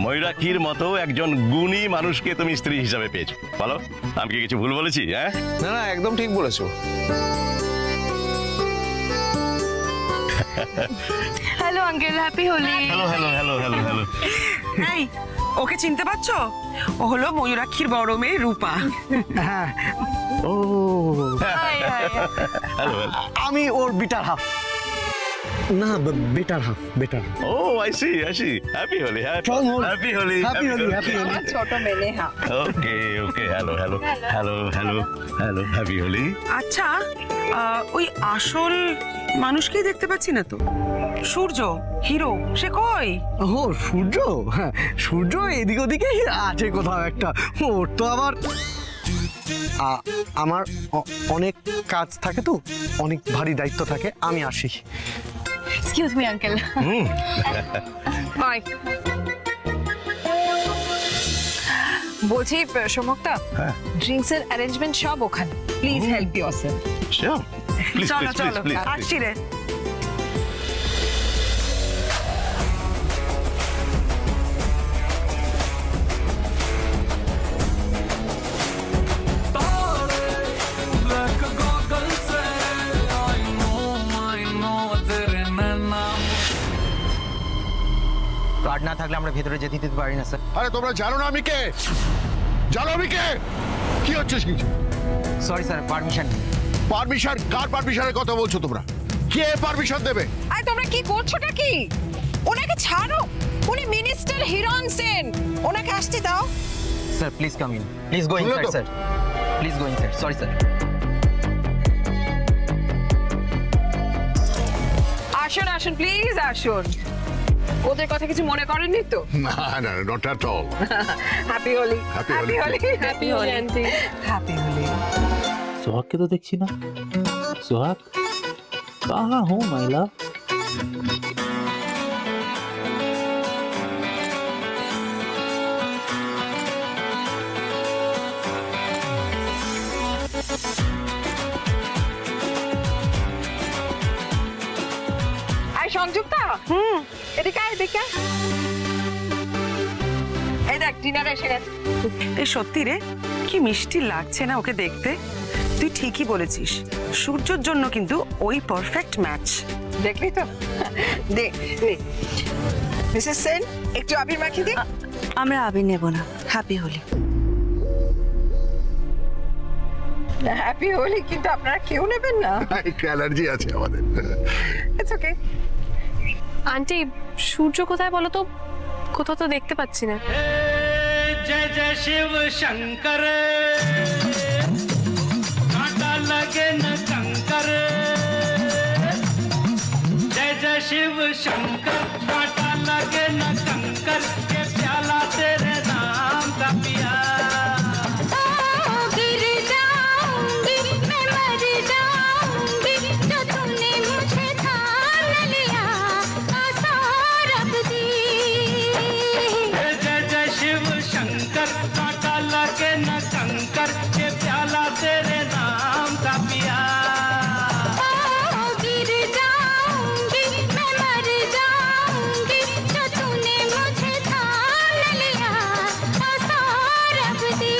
ময়ূরাক্ষীর মতো একজন গুণী মানুষকে তুমি স্ত্রী হিসাবে পেয়েছো। বলো, আমি কি কিছু ভুল বলেছি? হ্যাঁ, না না, একদম ঠিক বলেছো। Hello uncle, happy Holi. Hello hello hello hello hello. এই, ওকে চিনতে পারছো? ও হলো ময়ূরাক্ষীর বড় মেয়ে রূপা। হ্যাঁ, ও হ্যালো। আমি ওর বিটার হাফ। না, better half, better. Oh I see happy Holi. Happy Holi. Happy Holi, happy Holi. ছোট মেয়ে। হ্যাঁ, okay okay, hello hello hello hello hello, happy Holi. আচ্ছা, ওই আসল মানুষকেই দেখতে পাচ্ছি না তো। সূর্য হিরো, সে কই? ও সূর্য, হ্যাঁ সূর্য এদিক ওদিকে আছে কোথাও একটা। ওর তো আবার আমার অনেক কাজ থাকে, তো অনেক ভারী দায়িত্ব থাকে, আমি আসি। Excuse me uncle. হাই। বলছি সমক্তা, ড্রিঙ্কস এর অ্যারেঞ্জমেন্ট সব ওখানে, please help yourself. Sure, please চলো প্লিজ চলো, প্লিজ। আসছি রে। কার্ড না থাকলে আমরা ভেতরে যেতে দিতে পারি না স্যার। আরে তোমরা জানো না আমি কে? জানো আমি কে? কি হচ্ছে কিছু? সরি স্যার, পারমিশন নেই। পারমিশন? কার পারমিশনের কথা বলছো তোমরা? কে পারমিশন দেবে? আরে তোমরা কি করছোটা কি? ওনাকে ছাড়ো, উনি মিনিস্টার হিরণ সেন, ওনাকে আসতে দাও। Sir please come in, please go বুঝলে ইনসাইড তো? Sir, please go inside. Sorry sir. আসুন আসুন, প্লিজ আসুন। ওদের কথা কিছু মনে করেননি তো? না না, not at all. Happy Holi. Happy Holi. Happy Holi aunty. Happy Holi. सुहाग के तो देखी ना। सुहाग कहाँ हो माय लव? আয় সংযুক্তা, এদিকে আয়, এদিকে আয়। এই দেখ, ডিনার এসে গেছে। এই সত্যি রে, কি মিষ্টি লাগছে না ওকে দেখতে। তুই ঠিকই বলেছিস, সূর্যর জন্য কিন্তু ওই পারফেক্ট ম্যাচ। দেখলি তো? দে দে। মিসেস সেন, একটু আবির মাখিয়ে দে। আমরা আবির নেব না, হ্যাপি হোলি। হ্যাপি হোলি, কিন্তু আপনারা কেউ নেবেন না। অ্যালার্জি আছে আমাদের। It's okay. আন্টি, সূর্য কোথায় বলো তো? কোথাও তো দেখতে পাচ্ছি না। जय जय शिव शंकर, कांटा लगे न कंकर। जय जय शिव शंकर, कांटा लगे न कंकर। ये प्याला तेरे नाम का पिया। गिर जाऊंगी मैं, मर जाऊंगी, जो तूने मुझे थाम लिया, आसां रब दी। जय जय शिव शंकर, कांटा लगे न कंकर। ये प्याला तेरे नाम का पिया। गिर जाऊंगी मैं, मर जाऊंगी, जो तूने मुझे थाम लिया, आसां रब दी।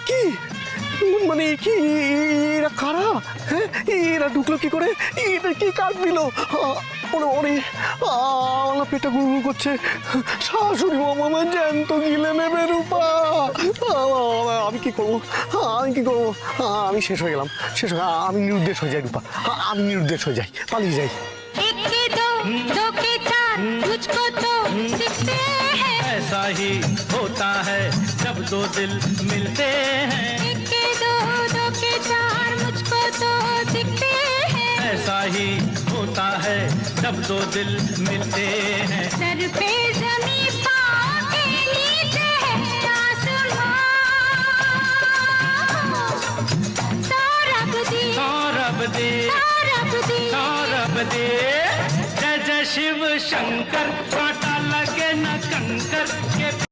কি মানে কি? এরা কারা? হ্যাঁ, এরা ঢুকলো কি করে? এটা কি কাজ দিল? আমার পেটটা গুড়গুড় করছে। শাশুড়ি মামা জ্যান্ত গিলে নেবে রূপা। আমি কি করবো? আমি কি করবো? আমি শেষ হয়ে গেলাম, শেষ হয়ে আমি নিরুদ্দেশ হয়ে যাই রূপা, আমি নিরুদ্দেশ হয়ে যাই, পালিয়ে যাই। एक के दो, दो के चार, मुझको तो दिखते हैं। ऐसा ही होता है जब दो दिल मिलते हैं। एक के दो, दो के चार, मुझको तो दिखते हैं। ऐसा ही होता है जब दो दिल मिलते हैं। सर पे जमीन, पाँव के नीचे है आसमां। सौरभ दी, सौरभ दे, सौरभ दी। सौरभ दे। जय जय शिव शंकर, कांटा लगे न कंकर। के